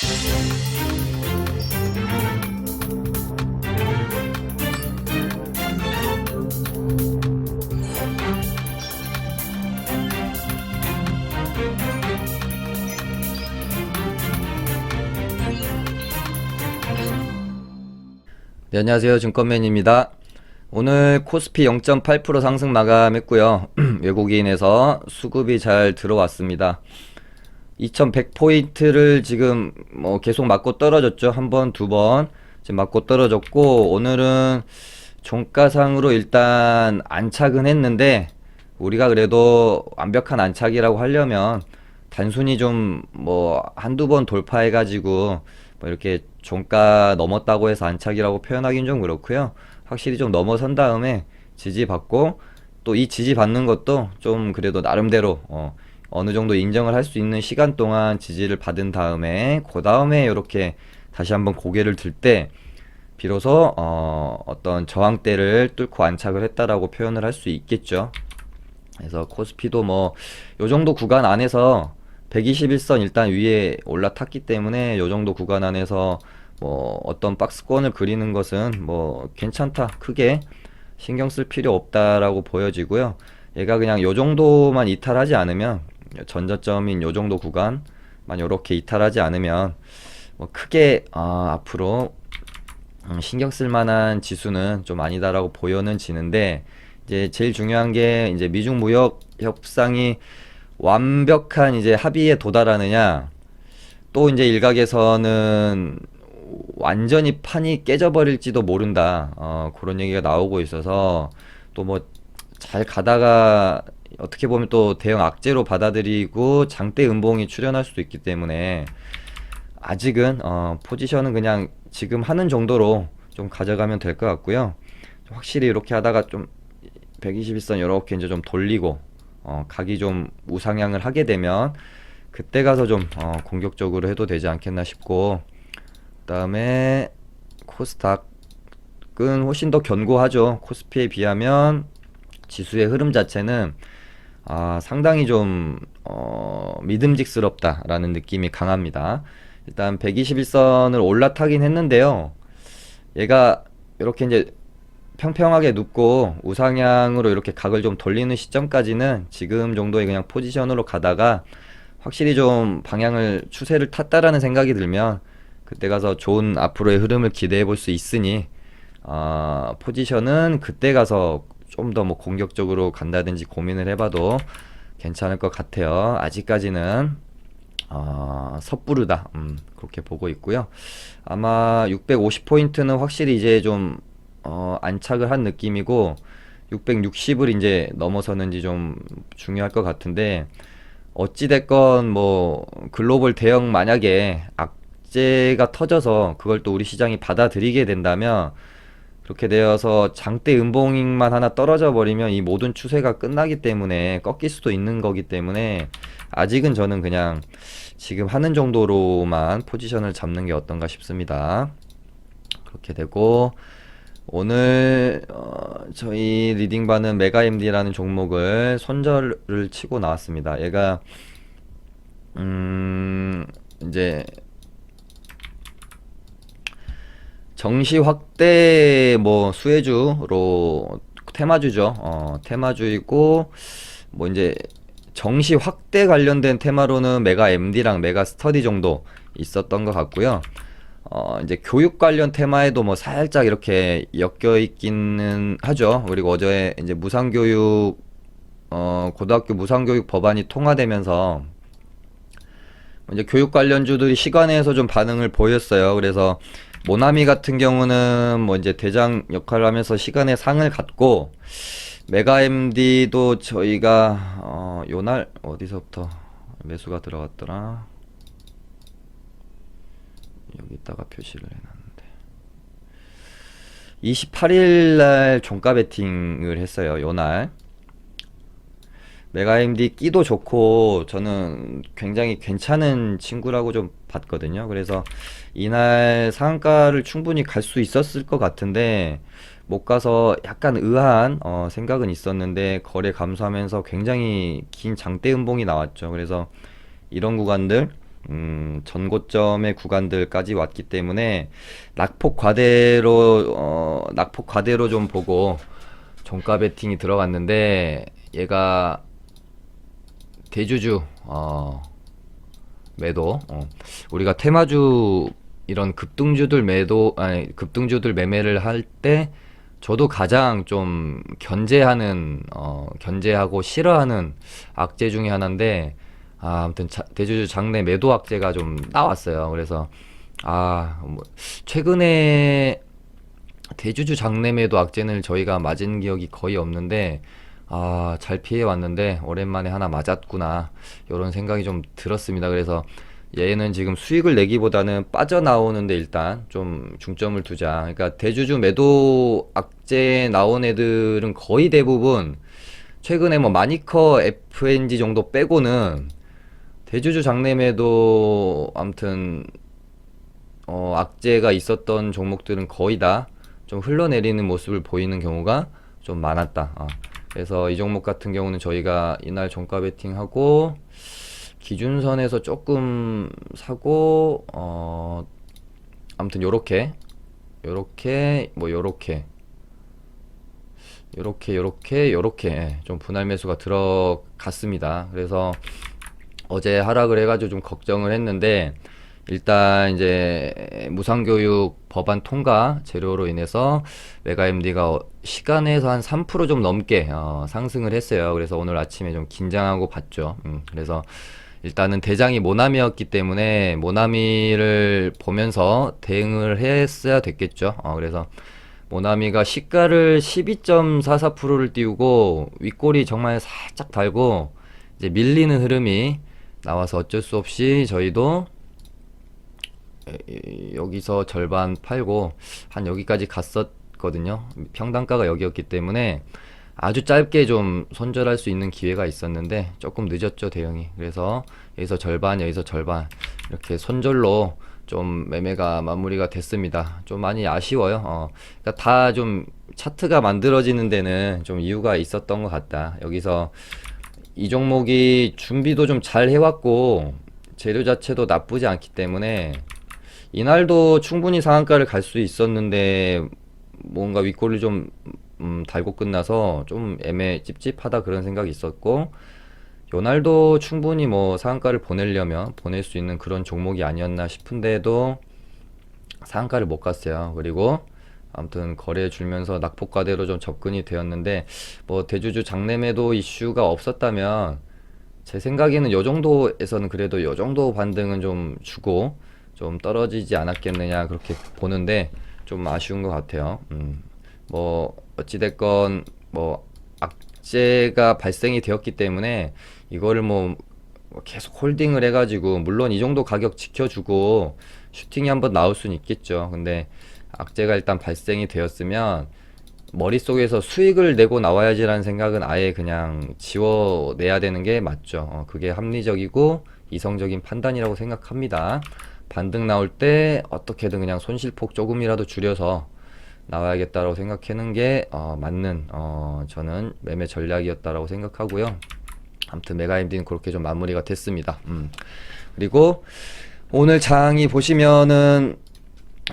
네, 안녕하세요. 증권맨입니다. 오늘 코스피 0.8% 상승 마감했고요. 외국인에서 수급이 잘 들어왔습니다. 2100포인트를 지금 계속 맞고 떨어졌죠. 한 번, 두 번 지금 맞고 떨어졌고, 오늘은 종가상으로 일단 안착은 했는데, 우리가 그래도 완벽한 안착이라고 하려면 단순히 좀 한두 번 돌파해가지고 이렇게 종가 넘었다고 해서 안착이라고 표현하기는 좀 그렇고요. 확실히 좀 넘어선 다음에 지지받고, 또 이 지지받는 것도 좀 그래도 나름대로 어느 정도 인정을 할 수 있는 시간 동안 지지를 받은 다음에, 그 다음에 이렇게 다시 한번 고개를 들 때 비로소 어떤 저항대를 뚫고 안착을 했다라고 표현을 할 수 있겠죠. 그래서 코스피도 요 정도 구간 안에서 121선 일단 위에 올라탔기 때문에 요 정도 구간 안에서 어떤 박스권을 그리는 것은 괜찮다, 크게 신경 쓸 필요 없다라고 보여지고요. 얘가 그냥 요 정도만 이탈하지 않으면, 전저점인 요 정도 구간만 요렇게 이탈하지 않으면 크게 앞으로 신경 쓸 만한 지수는 좀 아니다라고 보여는 지는데, 이제 제일 중요한 게 이제 미중 무역 협상이 완벽한 이제 합의에 도달하느냐, 또 이제 일각에서는 완전히 판이 깨져버릴지도 모른다, 그런 얘기가 나오고 있어서, 또 잘 가다가 어떻게 보면 또 대형 악재로 받아들이고 장대 음봉이 출현할 수도 있기 때문에, 아직은 포지션은 그냥 지금 하는 정도로 좀 가져가면 될 것 같고요. 확실히 이렇게 하다가 좀 121선 이렇게 이제 좀 돌리고 각이 좀 우상향을 하게 되면 그때 가서 좀 공격적으로 해도 되지 않겠나 싶고, 그 다음에 코스닥은 훨씬 더 견고하죠. 코스피에 비하면 지수의 흐름 자체는 상당히 좀 믿음직스럽다라는 느낌이 강합니다. 일단 121선을 올라타긴 했는데요. 얘가 이렇게 이제 평평하게 눕고 우상향으로 이렇게 각을 좀 돌리는 시점까지는 지금 정도의 그냥 포지션으로 가다가, 확실히 좀 방향을, 추세를 탔다라는 생각이 들면 그때 가서 좋은 앞으로의 흐름을 기대해 볼 수 있으니, 포지션은 그때 가서 좀 더 공격적으로 간다든지 고민을 해봐도 괜찮을 것 같아요. 아직까지는 섣부르다, 그렇게 보고 있고요. 아마 650포인트는 확실히 이제 좀 안착을 한 느낌이고, 660을 이제 넘어서는지 좀 중요할 것 같은데, 어찌됐건 글로벌 대형 만약에 악재가 터져서 그걸 또 우리 시장이 받아들이게 된다면, 그렇게 되어서 장대 음봉만 하나 떨어져 버리면 이 모든 추세가 끝나기 때문에, 꺾일 수도 있는 거기 때문에, 아직은 저는 그냥 지금 하는 정도로만 포지션을 잡는 게 어떤가 싶습니다. 그렇게 되고, 오늘 저희 리딩반은 메가MD라는 종목을 손절을 치고 나왔습니다. 얘가 이제 정시 확대 수혜주로, 테마주죠. 테마주이고, 이제 정시 확대 관련된 테마로는 메가MD랑 메가스터디 정도 있었던 것 같고요. 이제 교육 관련 테마에도 살짝 이렇게 엮여 있기는 하죠. 그리고 어제 이제 무상교육, 고등학교 무상교육 법안이 통과되면서 이제 교육 관련주들이 시간에서 좀 반응을 보였어요. 그래서 모나미 같은 경우는 이제 대장 역할을 하면서 시간의 상을 갖고, 메가MD도 저희가 요날 어디서부터 매수가 들어갔더라, 여기다가 표시를 해놨는데 28일날 종가 베팅을 했어요. 요날 메가MD 끼도 좋고 저는 굉장히 괜찮은 친구라고 좀 봤거든요. 그래서 이날 상한가를 충분히 갈 수 있었을 것 같은데 못 가서 약간 의아한 생각은 있었는데, 거래 감소하면서 굉장히 긴 장대 음봉이 나왔죠. 그래서 이런 구간들 전고점의 구간들까지 왔기 때문에 낙폭 과대로 좀 보고 종가 베팅이 들어갔는데 얘가 대주주 매도 우리가 테마주 이런 급등주들 매도 아니 급등주들 매매를 할 때 저도 가장 좀 견제하고 싫어하는 악재 중에 하나인데 아무튼 대주주 장내 매도 악재가 좀 나왔어요. 그래서 뭐 최근에 대주주 장내 매도 악재는 저희가 맞은 기억이 거의 없는데 잘 피해 왔는데 오랜만에 하나 맞았구나 이런 생각이 좀 들었습니다. 그래서 얘는 지금 수익을 내기보다는 빠져나오는데 일단 좀 중점을 두자. 그러니까 대주주 매도 악재 나온 애들은 거의 대부분 최근에 뭐 마니커 FNG 정도 빼고는 대주주 장내 매도 아무튼 악재가 있었던 종목들은 거의 다 좀 흘러내리는 모습을 보이는 경우가 좀 많았다. 그래서 이 종목 같은 경우는 저희가 이날 종가 베팅하고 기준선에서 조금 사고 아무튼 요렇게 좀 분할 매수가 들어갔습니다. 그래서 어제 하락을 해가지고 좀 걱정을 했는데 일단 이제 무상교육 법안 통과 재료로 인해서 메가MD가 시간에서 한 3% 좀 넘게 상승을 했어요. 그래서 오늘 아침에 좀 긴장하고 봤죠. 그래서 일단은 대장이 모나미였기 때문에 모나미를 보면서 대응을 했어야 됐겠죠. 그래서 모나미가 시가를 12.44%를 띄우고 윗골이 정말 살짝 달고 이제 밀리는 흐름이 나와서 어쩔 수 없이 저희도 여기서 절반 팔고 한 여기까지 갔었거든요. 평단가가 여기였기 때문에 아주 짧게 좀 손절할 수 있는 기회가 있었는데 조금 늦었죠, 대응이. 그래서 여기서 절반 이렇게 손절로 좀 매매가 마무리가 됐습니다. 좀 많이 아쉬워요. 그러니까 다 좀 차트가 만들어지는 데는 좀 이유가 있었던 것 같다. 여기서 이 종목이 준비도 좀 잘 해왔고 재료 자체도 나쁘지 않기 때문에 이날도 충분히 상한가를 갈 수 있었는데 뭔가 윗골을 좀 달고 끝나서 좀 찝찝하다 그런 생각이 있었고 요날도 충분히 뭐 상한가를 보내려면 보낼 수 있는 그런 종목이 아니었나 싶은데도 상한가를 못 갔어요. 그리고 아무튼 거래해 줄면서 낙폭과대로 좀 접근이 되었는데 뭐 대주주 장내매도 이슈가 없었다면 제 생각에는 요 정도에서는 그래도 요 정도 반등은 좀 주고 좀 떨어지지 않았겠느냐 그렇게 보는데 좀 아쉬운 것 같아요. 뭐 어찌됐건 뭐 악재가 발생이 되었기 때문에 이거를 뭐 계속 홀딩을 해가지고 물론 이 정도 가격 지켜주고 슈팅이 한번 나올 수는 있겠죠. 근데 악재가 일단 발생이 되었으면 머릿속에서 수익을 내고 나와야지라는 생각은 아예 그냥 지워내야 되는 게 맞죠. 그게 합리적이고 이성적인 판단이라고 생각합니다. 반등 나올 때 어떻게든 그냥 손실폭 조금이라도 줄여서 나와야겠다라고 생각하는 게 맞는 저는 매매 전략이었다라고 생각하고요. 아무튼 메가MD는 그렇게 좀 마무리가 됐습니다. 그리고 오늘 장이 보시면은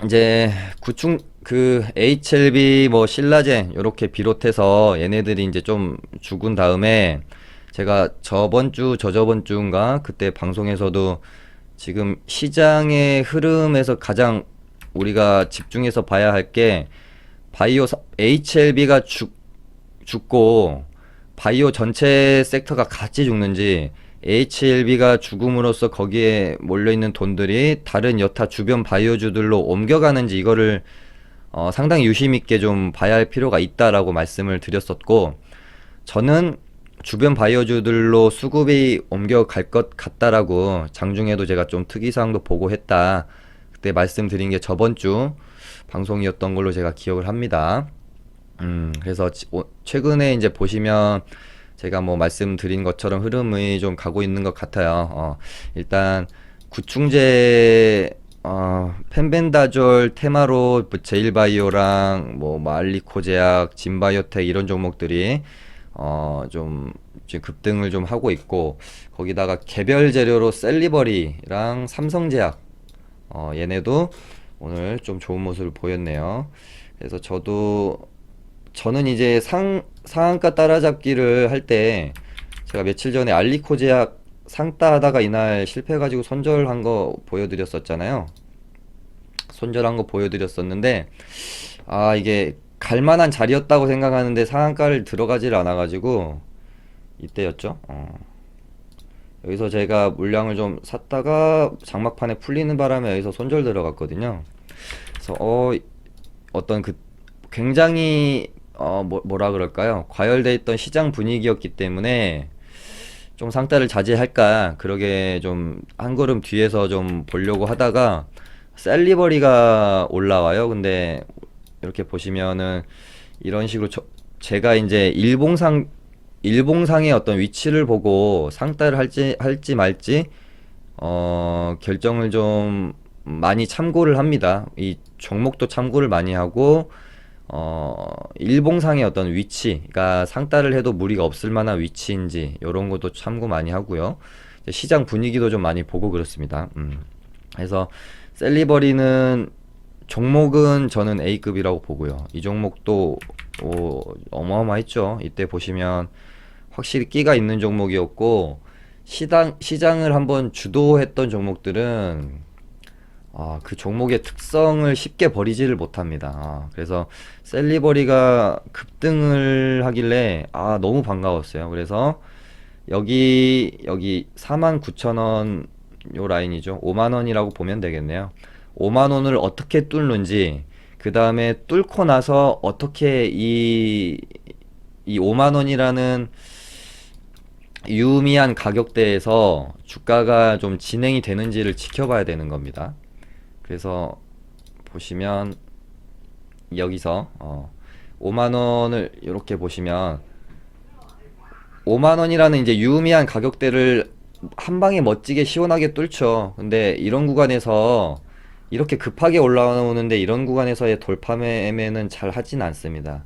이제 구충 그 HLB 뭐 신라젠 요렇게 비롯해서 얘네들이 이제 좀 죽은 다음에 제가 저번 주인가 그때 방송에서도 지금 시장의 흐름에서 가장 우리가 집중해서 봐야 할 게 바이오 HLB가 죽고 바이오 전체 섹터가 같이 죽는지 HLB가 죽음으로써 거기에 몰려있는 돈들이 다른 여타 주변 바이오주들로 옮겨가는지 이거를 상당히 유심있게 좀 봐야 할 필요가 있다라고 말씀을 드렸었고 저는 주변 바이오주들로 수급이 옮겨갈 것 같다라고 장중에도 제가 좀 특이사항도 보고했다 그때 말씀드린 게 저번 주 방송이었던 걸로 제가 기억을 합니다. 그래서 최근에 이제 보시면 제가 뭐 말씀드린 것처럼 흐름이 좀 가고 있는 것 같아요. 일단 구충제 펜벤다졸 테마로 제일바이오랑 뭐 알리코제약, 진바이오텍 이런 종목들이 좀 지금 급등을 좀 하고 있고, 거기다가 개별 재료로 셀리버리랑 삼성제약, 얘네도 오늘 좀 좋은 모습을 보였네요. 그래서 저는 이제 상한가 따라잡기를 할 때, 제가 며칠 전에 알리코 제약 상따 하다가 이날 실패해가지고 손절한 거 보여드렸었잖아요. 손절한 거 보여드렸었는데, 이게 갈만한 자리였다고 생각하는데 상한가를 들어가질 않아가지고, 이때였죠. 여기서 제가 물량을 좀 샀다가 장막판에 풀리는 바람에 여기서 손절 들어갔거든요. 그래서 어떤 그 굉장히 뭐라 그럴까요? 과열돼 있던 시장 분위기였기 때문에 좀 상따를 자제할까, 그러게 좀 한 걸음 뒤에서 좀 보려고 하다가 셀리버리가 올라와요. 근데 이렇게 보시면은 이런 식으로 제가 이제 일봉상의 어떤 위치를 보고 상따를 할지 말지 결정을 좀 많이 참고를 합니다. 이 종목도 참고를 많이 하고, 일봉상의 어떤 위치가 상따를 해도 무리가 없을 만한 위치인지 이런 것도 참고 많이 하고요. 시장 분위기도 좀 많이 보고 그렇습니다. 그래서 셀리버리는 종목은 저는 A급이라고 보고요. 이 종목도 어마어마했죠. 이때 보시면 확실히 끼가 있는 종목이었고, 시장을 한번 주도했던 종목들은 그 종목의 특성을 쉽게 버리지를 못합니다. 그래서 셀리버리가 급등을 하길래 너무 반가웠어요. 그래서 여기 49,000원 요 라인이죠. 5만원이라고 보면 되겠네요. 5만원을 어떻게 뚫는지, 그 다음에 뚫고 나서 어떻게 이 5만원이라는 유의미한 가격대에서 주가가 좀 진행이 되는지를 지켜봐야 되는 겁니다. 그래서 보시면 여기서 5만원을 이렇게 보시면 5만원이라는 이제 유의미한 가격대를 한 방에 멋지게 시원하게 뚫죠. 근데 이런 구간에서 이렇게 급하게 올라오는데 이런 구간에서의 돌파 매매는 잘 하진 않습니다.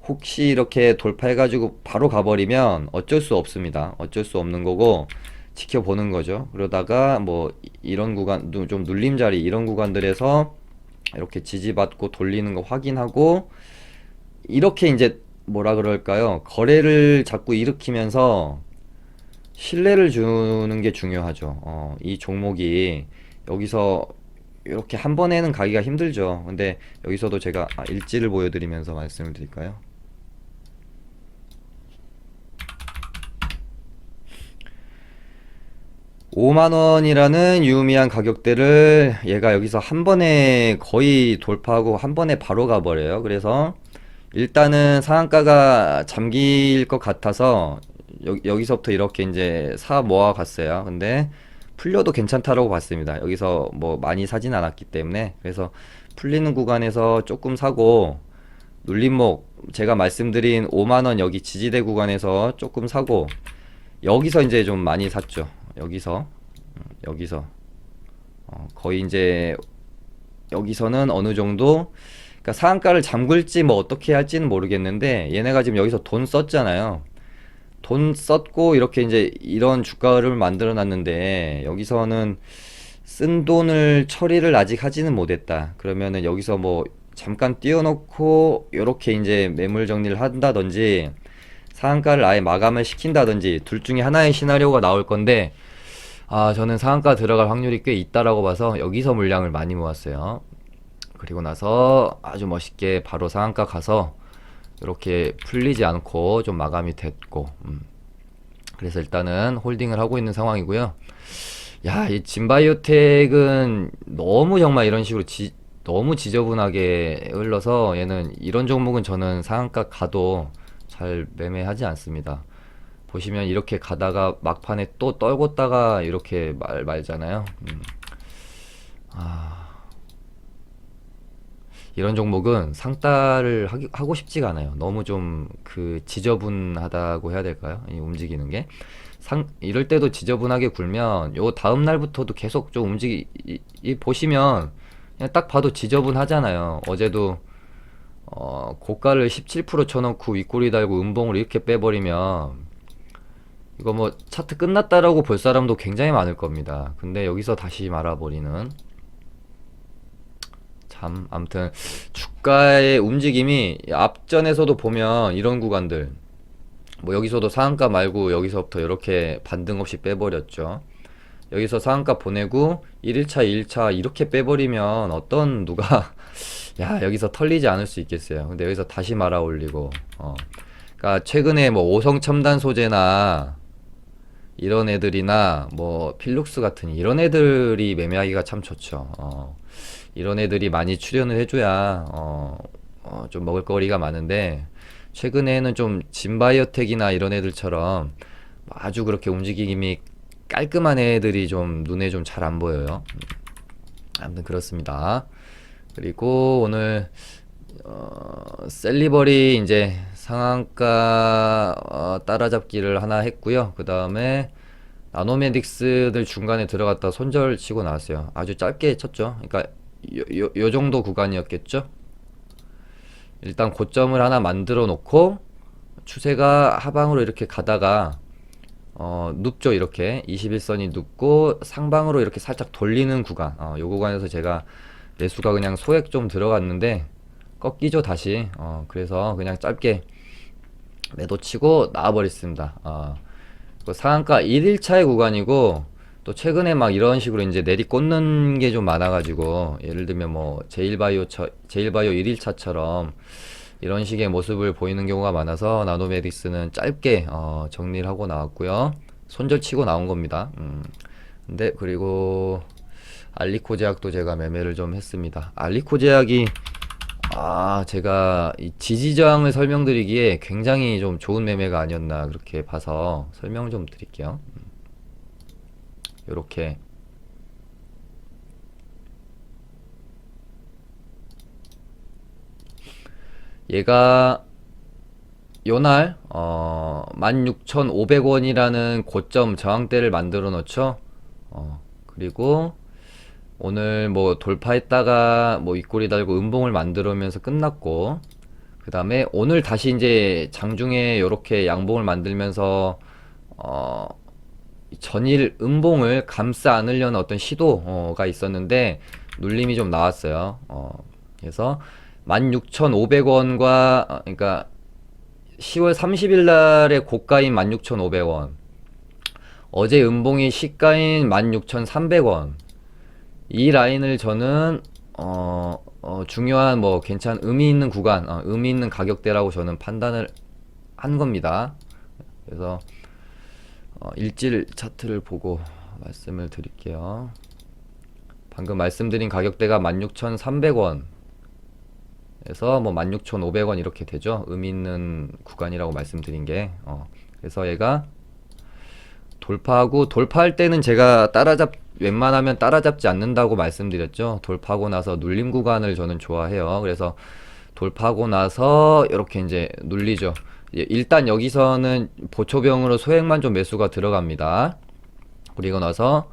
혹시 이렇게 돌파해가지고 바로 가버리면 어쩔 수 없습니다. 어쩔 수 없는 거고 지켜보는 거죠. 그러다가 뭐 이런 구간, 좀 눌림자리 이런 구간들에서 이렇게 지지받고 돌리는 거 확인하고, 이렇게 이제 뭐라 그럴까요? 거래를 자꾸 일으키면서 신뢰를 주는 게 중요하죠. 이 종목이 여기서 이렇게 한 번에는 가기가 힘들죠. 근데 여기서도 제가 일지를 보여드리면서 말씀을 드릴까요? 5만원이라는 유의미한 가격대를 얘가 여기서 한 번에 거의 돌파하고 한 번에 바로 가버려요. 그래서 일단은 상한가가 잠길 것 같아서 여기서부터 이렇게 이제 사 모아 갔어요. 근데 풀려도 괜찮다라고 봤습니다. 여기서 뭐 많이 사진 않았기 때문에. 그래서 풀리는 구간에서 조금 사고, 눌림목 제가 말씀드린 5만원 여기 지지대 구간에서 조금 사고, 여기서 이제 좀 많이 샀죠. 여기서 거의 이제 여기서는 어느 정도, 그러니까 상한가를 잠글지 뭐 어떻게 할지는 모르겠는데, 얘네가 지금 여기서 돈 썼잖아요. 돈 썼고 이렇게 이제 이런 주가를 만들어 놨는데, 여기서는 쓴 돈을 처리를 아직 하지는 못했다. 그러면은 여기서 뭐 잠깐 띄워놓고 이렇게 이제 매물 정리를 한다든지 상한가를 아예 마감을 시킨다든지 둘 중에 하나의 시나리오가 나올 건데, 저는 상한가 들어갈 확률이 꽤 있다라고 봐서 여기서 물량을 많이 모았어요. 그리고 나서 아주 멋있게 바로 상한가 가서 이렇게 풀리지 않고 좀 마감이 됐고, 그래서 일단은 홀딩을 하고 있는 상황이고요. 이 진바이오텍은 너무 정말 이런 식으로 너무 지저분하게 흘러서, 얘는 이런 종목은 저는 상한가 가도 잘 매매하지 않습니다. 보시면 이렇게 가다가 막판에 또 떨궜다가 이렇게 말잖아요. 이런 종목은 상따를 하고 싶지가 않아요. 너무 좀 그 지저분하다고 해야 될까요? 이 움직이는 게. 이럴 때도 지저분하게 굴면 요 다음 날부터도 계속 좀 보시면 그냥 딱 봐도 지저분하잖아요. 고가를 17% 쳐놓고 윗꼬리 달고 음봉을 이렇게 빼버리면 이거 뭐 차트 끝났다라고 볼 사람도 굉장히 많을 겁니다. 근데 여기서 다시 말아버리는, 참, 아무튼 주가의 움직임이 앞전에서도 보면 이런 구간들, 뭐 여기서도 상한가 말고 여기서부터 이렇게 반등 없이 빼버렸죠. 여기서 상한가 보내고 1일차 2일차 이렇게 빼버리면 어떤 누가 야, 여기서 털리지 않을 수 있겠어요. 근데 여기서 다시 말아 올리고, 그러니까 최근에 뭐 오성 첨단 소재나 이런 애들이나 뭐 필룩스 같은 이런 애들이 매매하기가 참 좋죠. 이런 애들이 많이 출연을 해줘야 좀 먹을 거리가 많은데, 최근에는 좀 진바이오텍이나 이런 애들처럼 아주 그렇게 움직임이 깔끔한 애들이 좀 눈에 좀 잘 안 보여요. 아무튼 그렇습니다. 그리고 오늘 셀리버리 이제 상한가 따라잡기를 하나 했고요. 그 다음에 나노메딕스들 중간에 들어갔다 손절 치고 나왔어요. 아주 짧게 쳤죠. 그러니까 요 정도 구간이었겠죠. 일단 고점을 하나 만들어 놓고 추세가 하방으로 이렇게 가다가 눕죠. 이렇게 21선이 눕고 상방으로 이렇게 살짝 돌리는 구간, 요 구간에서 제가 매수가 그냥 소액 좀 들어갔는데 꺾이죠 다시. 그래서 그냥 짧게 매도 치고 나와버렸습니다. 그 상한가 1일차의 구간이고, 또 최근에 막 이런 식으로 이제 내리꽂는 게 좀 많아가지고, 예를 들면 뭐 제일바이오 1일차처럼 이런 식의 모습을 보이는 경우가 많아서 나노메딕스는 짧게 정리를 하고 나왔고요. 손절 치고 나온 겁니다. 근데 그리고 알리코 제약도 제가 매매를 좀 했습니다. 알리코 제약이 제가 이 지지저항을 설명드리기에 굉장히 좀 좋은 매매가 아니었나 그렇게 봐서 설명 좀 드릴게요. 요렇게 얘가 요날 16,500원이라는 고점 저항대를 만들어 놓죠. 그리고 오늘 뭐 돌파했다가 뭐 윗꼬리 달고 음봉을 만들면서 끝났고, 그 다음에 오늘 다시 이제 장중에 요렇게 양봉을 만들면서 전일 음봉을 감싸 안으려는 어떤 시도가 있었는데 눌림이 좀 나왔어요. 그래서 16,500원과 그러니까 10월 30일 날의 고가인 16,500원, 어제 음봉이 시가인 16,300원, 이 라인을 저는 중요한 뭐 괜찮은 의미 있는 구간, 의미 있는 가격대라고 저는 판단을 한 겁니다. 그래서 일일 차트를 보고 말씀을 드릴게요. 방금 말씀드린 가격대가 16,300원 에서 뭐 16,500원 이렇게 되죠. 의미 있는 구간이라고 말씀드린 게. 그래서 얘가 돌파하고, 돌파할 때는 제가 웬만하면 따라잡지 않는다고 말씀드렸죠. 돌파하고 나서 눌림 구간을 저는 좋아해요. 그래서 돌파하고 나서 이렇게 이제 눌리죠. 일단 여기서는 보초병으로 소액만 좀 매수가 들어갑니다. 그리고 나서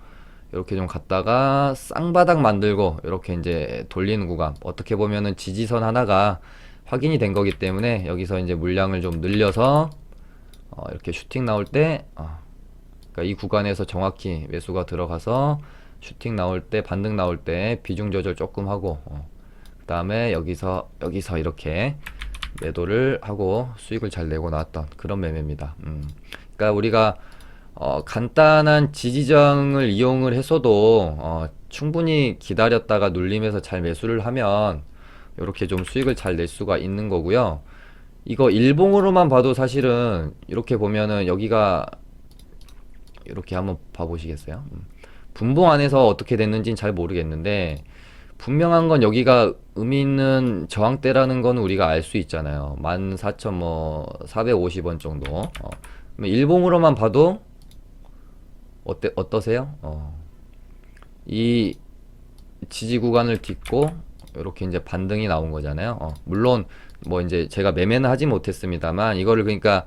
이렇게 좀 갔다가 쌍바닥 만들고 이렇게 이제 돌리는 구간, 어떻게 보면은 지지선 하나가 확인이 된 거기 때문에 여기서 이제 물량을 좀 늘려서 이렇게 슈팅 나올 때, 그러니까 이 구간에서 정확히 매수가 들어가서 슈팅 나올 때, 반등 나올 때 비중 조절 조금 하고, 그 다음에 여기서 이렇게 매도를 하고 수익을 잘 내고 나왔던 그런 매매입니다. 그러니까 우리가 간단한 지지정을 이용을 해서도 충분히 기다렸다가 눌림에서 잘 매수를 하면 이렇게 좀 수익을 잘 낼 수가 있는 거고요. 이거 일봉으로만 봐도 사실은 이렇게 보면은 여기가 이렇게 한번 봐보시겠어요? 분봉 안에서 어떻게 됐는지는 잘 모르겠는데, 분명한 건 여기가 의미 있는 저항대라는 건 우리가 알 수 있잖아요. 14,450원 정도. 일봉으로만 봐도 어떠세요? 이 지지 구간을 딛고 이렇게 이제 반등이 나온 거잖아요. 물론 뭐 이제 제가 매매는 하지 못했습니다만, 이거를 그러니까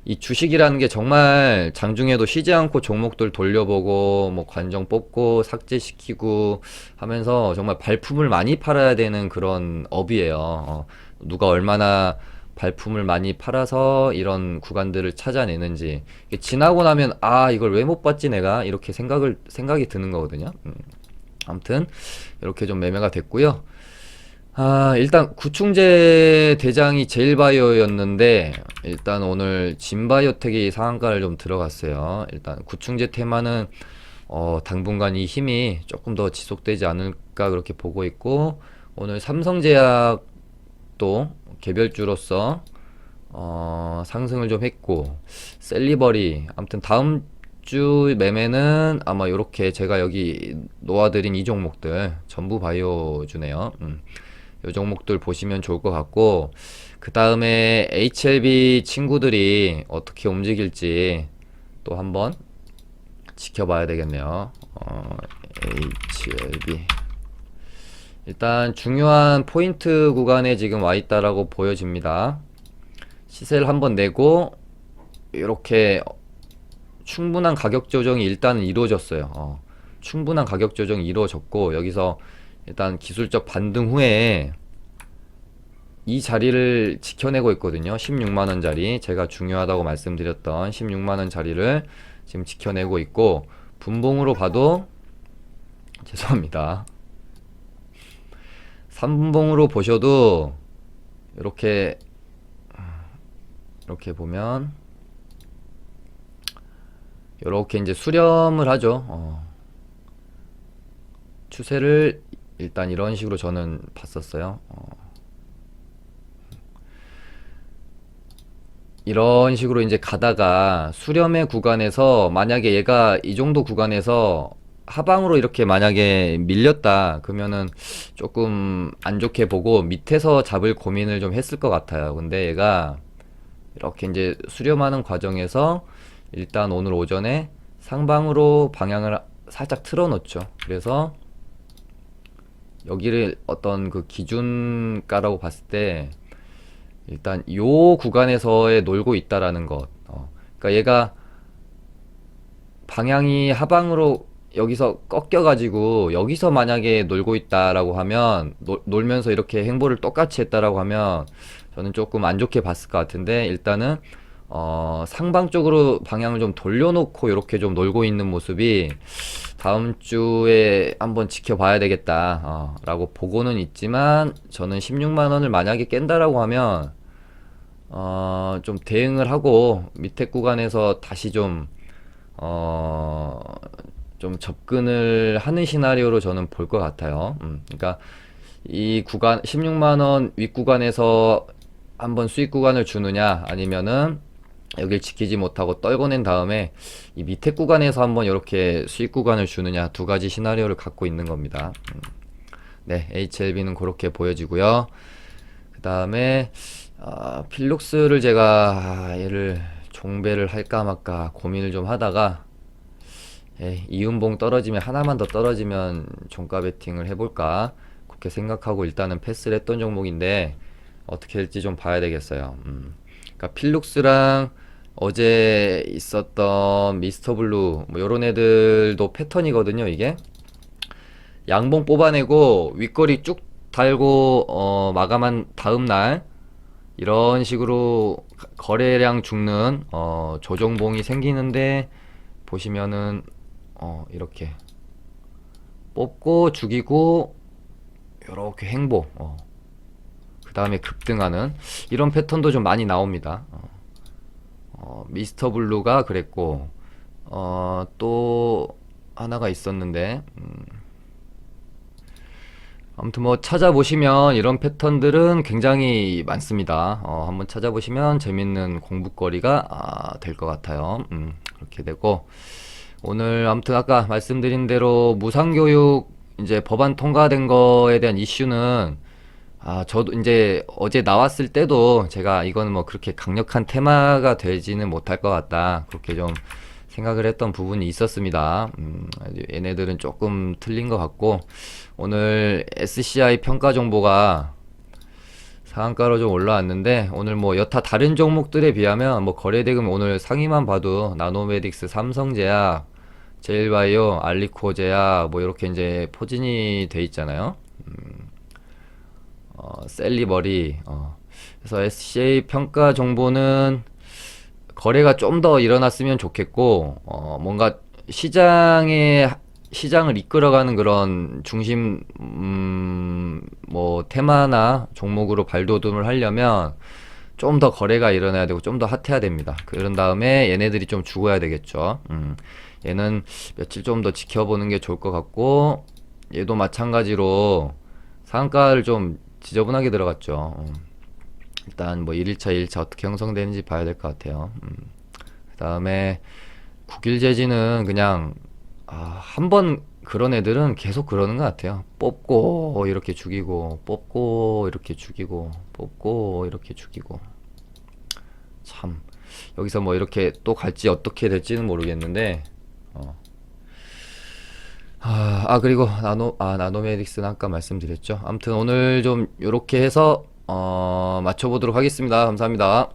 이 주식이라는 게 정말 장중에도 쉬지 않고 종목들 돌려보고 뭐 관정 뽑고 삭제시키고 하면서 정말 발품을 많이 팔아야 되는 그런 업이에요. 누가 얼마나 발품을 많이 팔아서 이런 구간들을 찾아내는지 이게 지나고 나면 아 이걸 왜 못 봤지 내가 이렇게 생각이 드는 거거든요. 아무튼 이렇게 좀 매매가 됐고요. 아 일단 구충제 대장이 제일바이오였는데 일단 오늘 진바이오텍이 상한가를 좀 들어갔어요. 일단 구충제 테마는 당분간 이 힘이 조금 더 지속되지 않을까 그렇게 보고 있고 오늘 삼성제약도 개별주로서 상승을 좀 했고 셀리버리 아무튼 다음 주 매매는 아마 요렇게 제가 여기 놓아드린 이 종목들 전부 바이오주네요. 요 종목들 보시면 좋을 것 같고 그 다음에 HLB 친구들이 어떻게 움직일지 또 한번 지켜봐야 되겠네요. HLB 일단 중요한 포인트 구간에 지금 와 있다라고 보여집니다. 시세를 한번 내고 이렇게 충분한 가격 조정이 일단은 이루어졌어요. 충분한 가격 조정이 이루어졌고 여기서 일단 기술적 반등 후에 이 자리를 지켜내고 있거든요. 16만원 자리 제가 중요하다고 말씀드렸던 16만원 자리를 지금 지켜내고 있고 분봉으로 봐도 죄송합니다. 3분봉으로 보셔도 이렇게 보면 이렇게 이제 수렴을 하죠. 추세를 일단 이런 식으로 저는 봤었어요. 이런 식으로 이제 가다가 수렴의 구간에서 만약에 얘가 이 정도 구간에서 하방으로 이렇게 만약에 밀렸다 그러면은 조금 안 좋게 보고 밑에서 잡을 고민을 좀 했을 것 같아요. 근데 얘가 이렇게 이제 수렴하는 과정에서 일단 오늘 오전에 상방으로 방향을 살짝 틀어 놓죠. 그래서 여기를 어떤 그 기준가라고 봤을 때 일단 요 구간에서의 놀고 있다라는 것. 그러니까 얘가 방향이 하방으로 여기서 꺾여가지고 여기서 만약에 놀고 있다라고 하면 놀면서 이렇게 행보를 똑같이 했다라고 하면 저는 조금 안 좋게 봤을 것 같은데 일단은 상방 쪽으로 방향을 좀 돌려놓고 이렇게 좀 놀고 있는 모습이 다음 주에 한번 지켜봐야 되겠다 라고 보고는 있지만 저는 16만 원을 만약에 깬다라고 하면 좀 대응을 하고 밑에 구간에서 다시 좀 접근을 하는 시나리오로 저는 볼 것 같아요. 그러니까 이 구간 16만 원 윗구간에서 한번 수익 구간을 주느냐 아니면은 여길 지키지 못하고 떨궈낸 다음에 이 밑에 구간에서 한번 이렇게 수익 구간을 주느냐 두 가지 시나리오를 갖고 있는 겁니다. 네, HLB는 그렇게 보여지고요. 그 다음에 필룩스를 제가 얘를 종배를 할까 말까 고민을 좀 하다가 이음봉 떨어지면 하나만 더 떨어지면 종가 베팅을 해볼까 그렇게 생각하고 일단은 패스를 했던 종목인데 어떻게 될지 좀 봐야 되겠어요. 그러니까 필룩스랑 어제 있었던 미스터블루 뭐 요런 애들도 패턴이거든요. 이게 양봉 뽑아내고 윗거리 쭉 달고 마감한 다음날 이런 식으로 거래량 죽는 조정봉이 생기는데 보시면은 이렇게 뽑고 죽이고 이렇게 행보 그 다음에 급등하는 이런 패턴도 좀 많이 나옵니다. 미스터 블루가 그랬고 또 하나가 있었는데 아무튼 뭐 찾아보시면 이런 패턴들은 굉장히 많습니다. 한번 찾아보시면 재밌는 공부거리가 될 것 같아요. 그렇게 되고 오늘 아무튼 아까 말씀드린 대로 무상교육 이제 법안 통과된 거에 대한 이슈는 저도 이제 어제 나왔을 때도 제가 이거는 뭐 그렇게 강력한 테마가 되지는 못할 것 같다 그렇게 좀 생각을 했던 부분이 있었습니다. 얘네들은 조금 틀린 것 같고 오늘 SCI 평가 정보가 상한가로 좀 올라왔는데 오늘 뭐 여타 다른 종목들에 비하면 뭐 거래대금 오늘 상위만 봐도 나노메딕스, 삼성제약, 제일바이오, 알리코제약 뭐 이렇게 이제 포진이 돼 있잖아요. 셀리버리, 그래서 SCA 평가 정보는 거래가 좀 더 일어났으면 좋겠고, 뭔가 시장을 이끌어가는 그런 중심, 뭐, 테마나 종목으로 발돋움을 하려면 좀 더 거래가 일어나야 되고 좀 더 핫해야 됩니다. 그런 다음에 얘네들이 좀 죽어야 되겠죠. 얘는 며칠 좀 더 지켜보는 게 좋을 것 같고, 얘도 마찬가지로 상한가를 좀 지저분하게 들어갔죠. 일단 뭐 1일차, 2일차 어떻게 형성되는지 봐야 될 것 같아요. 그 다음에 국일제지는 그냥 한 번 그런 애들은 계속 그러는 것 같아요. 뽑고 이렇게 죽이고, 뽑고 이렇게 죽이고, 뽑고 이렇게 죽이고. 참 여기서 뭐 이렇게 또 갈지 어떻게 될지는 모르겠는데. 그리고 나노메딕스는 아까 말씀드렸죠. 아무튼 오늘 좀 요렇게 해서 맞춰보도록 하겠습니다. 감사합니다.